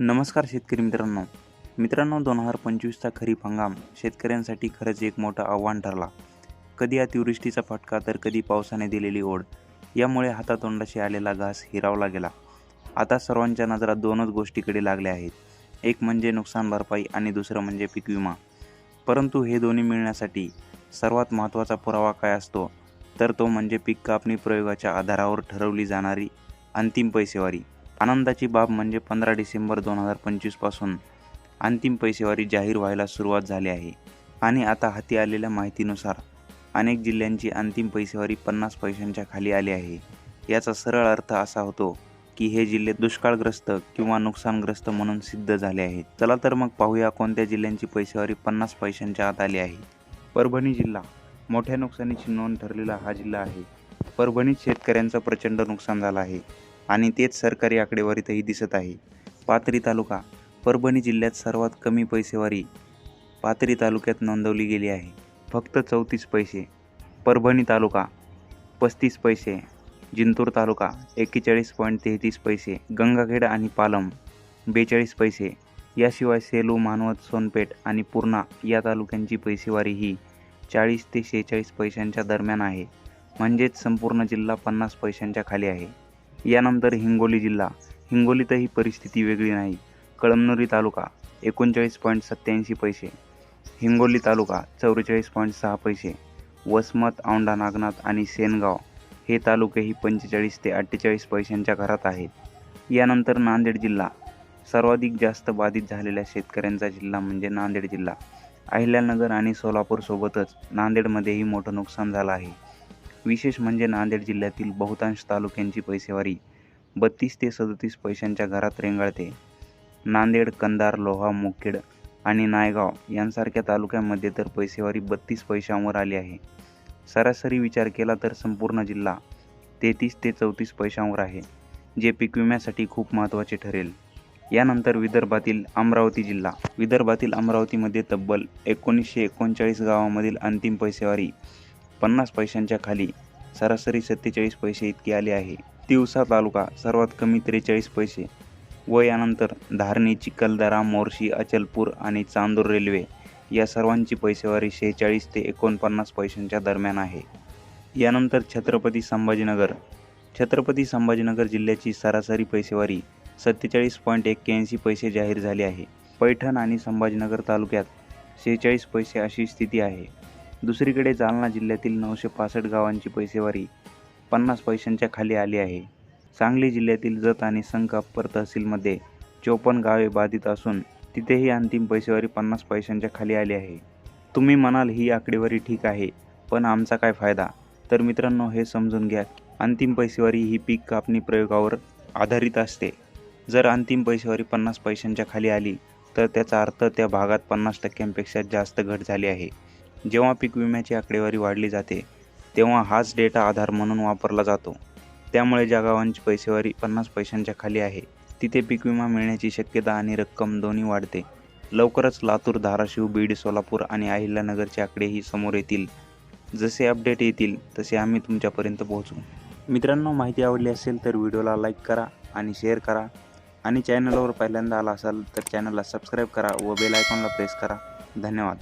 नमस्कार शेतकरी मित्रांनो 2025चा खरीप हंगाम शेतकऱ्यांसाठी खरंच एक मोठं आव्हान ठरला. कधी अतिवृष्टीचा फटका तर कधी पावसाने दिलेली ओढ. यामुळे हातातोंडाशी आलेला घास हिरावला गेला. आता सर्वांच्या नजरात दोनच गोष्टीकडे लागल्या आहेत. एक म्हणजे नुकसान भरपाई आणि दुसरं म्हणजे पीक विमा. परंतु हे दोन्ही मिळण्यासाठी सर्वात महत्त्वाचा पुरावा काय असतो, तर तो म्हणजे पीक कापणी प्रयोगाच्या आधारावर ठरवली जाणारी अंतिम पैसेवारी. आनंदाची बाब म्हणजे 15 डिसेंबर 2025 पासून अंतिम पैसेवारी जाहीर व्हायला सुरुवात झाली आहे आणि आता हाती आलेल्या माहितीनुसार अनेक जिल्ह्यांची अंतिम पैसेवारी 50 पैशांच्या खाली आली आहे. याचा सरळ अर्थ असा होतो की हे जिल्हे दुष्काळग्रस्त किंवा नुकसानग्रस्त म्हणून सिद्ध झाले आहेत. चला तर मग पाहूया कोणत्या जिल्ह्यांची पैसेवारी 50 पैशांच्या आत आली आहे. परभणी जिल्हा मोठ्या नुकसानीची नोंद ठरलेला हा जिल्हा आहे. परभणीत शेतकऱ्यांचं प्रचंड नुकसान झालं आहे आणि तेच सरकारी आकडेवारीतही दिसत आहे. पाथरी तालुका परभणी जिल्ह्यात सर्वात कमी पैसेवारी पाथरी तालुक्यात नोंदवली गेली आहे, फक्त 34 पैसे. परभणी तालुका 35 पैसे, जिंतूर तालुका 41.33 पैसे, गंगाखेड आणि पालम 42 पैसे. याशिवाय सेलू, मानवत, सोनपेठ आणि पूर्णा या तालुक्यांची पैसेवारी ही 40 ते 46 पैशांच्या दरम्यान आहे, म्हणजेच संपूर्ण जिल्हा 50 पैशांच्या खाली आहे. यानंतर हिंगोली जिल्हा. हिंगोलीतही परिस्थिती वेगळी नाही. कळमनुरी तालुका 39.87 पैसे, हिंगोली तालुका 44.6 पैसे, वसमत, औंढा नागनाथ आणि सेनगाव हे तालुकेही 45 ते 48 पैशांच्या घरात आहेत. यानंतर नांदेड जिल्हा. सर्वाधिक जास्त बाधित झालेल्या शेतकऱ्यांचा जिल्हा म्हणजे नांदेड जिल्हा. अहिल्यानगर आणि सोलापूरसोबतच नांदेडमध्येही मोठं नुकसान झालं आहे. विशेष म्हणजे नांदेड जिल्ह्यातील बहुतांश तालुक्यांची पैसेवारी 32 ते 37 पैशांच्या घरात रेंगाळते. नांदेड, कंधार, लोहा, मुखेड आणि नायगाव यांसारख्या तालुक्यांमध्ये तर पैसेवारी 32 पैशांवर आली आहे. सरासरी विचार केला तर संपूर्ण जिल्हा 33 ते 34 पैशांवर आहे, जे पीक विम्यासाठी खूप महत्त्वाचे ठरेल. यानंतर विदर्भातील अमरावती जिल्हा. विदर्भातील अमरावतीमध्ये तब्बल 1939 गावांमधील अंतिम पैसेवारी 50 पैशांच्या खाली, सरासरी 47 पैसे इतकी आली आहे. तिवसा तालुका सर्वात कमी 43 पैसे व यानंतर धारणी, चिखलदरा, मोर्शी, अचलपूर आणि चांदूर रेल्वे या सर्वांची पैसेवारी 46 ते 49 पैशांच्या दरम्यान आहे. यानंतर छत्रपती संभाजीनगर. छत्रपती संभाजीनगर जिल्ह्याची सरासरी पैसेवारी 47.81 पैसे जाहीर झाली आहे. पैठण आणि संभाजीनगर तालुक्यात 46 पैसे अशी स्थिती आहे. दुसरीकडे जालना जिल्ह्यातील 965 गावांची पैसेवारी 50 पैशांच्या खाली आली आहे. सांगली जिल्ह्यातील जत आणि संख अप्पर तहसीलमध्ये 54 गावे बाधित असून तिथेही अंतिम पैसेवारी 50 पैशांच्या खाली आली आहे. तुम्ही म्हणाल ही आकडेवारी ठीक आहे, पण आमचा काय फायदा? तर मित्रांनो, हे समजून घ्या, अंतिम पैसेवारी ही पीक कापणी प्रयोगावर आधारित असते. जर अंतिम पैसेवारी 50 पैशांच्या खाली आली तर त्याचा अर्थ त्या भागात 50% जास्त घट झाली आहे. जेव्हा पीक विम्याची आकडेवारी वाढली जाते तेव्हा हाच डेटा आधार म्हणून वापरला जातो. त्यामुळे ज्या गावांची पैसेवारी 50 पैशांच्या खाली आहे तिथे पीक विमा मिळण्याची शक्यता आणि रक्कम दोन्ही वाढते. लवकरच लातूर, धाराशिव, बीड, सोलापूर आणि अहिल्यानगरचे आकडेही समोर येतील. जसे अपडेट येतील तसे आम्ही तुमच्यापर्यंत पोहोचू. मित्रांनो, माहिती आवडली असेल तर व्हिडिओला लाईक करा आणि शेअर करा आणि चॅनलवर पहिल्यांदा आला असाल तर चॅनलला सबस्क्राईब करा व बेल आयकॉनला प्रेस करा. धन्यवाद.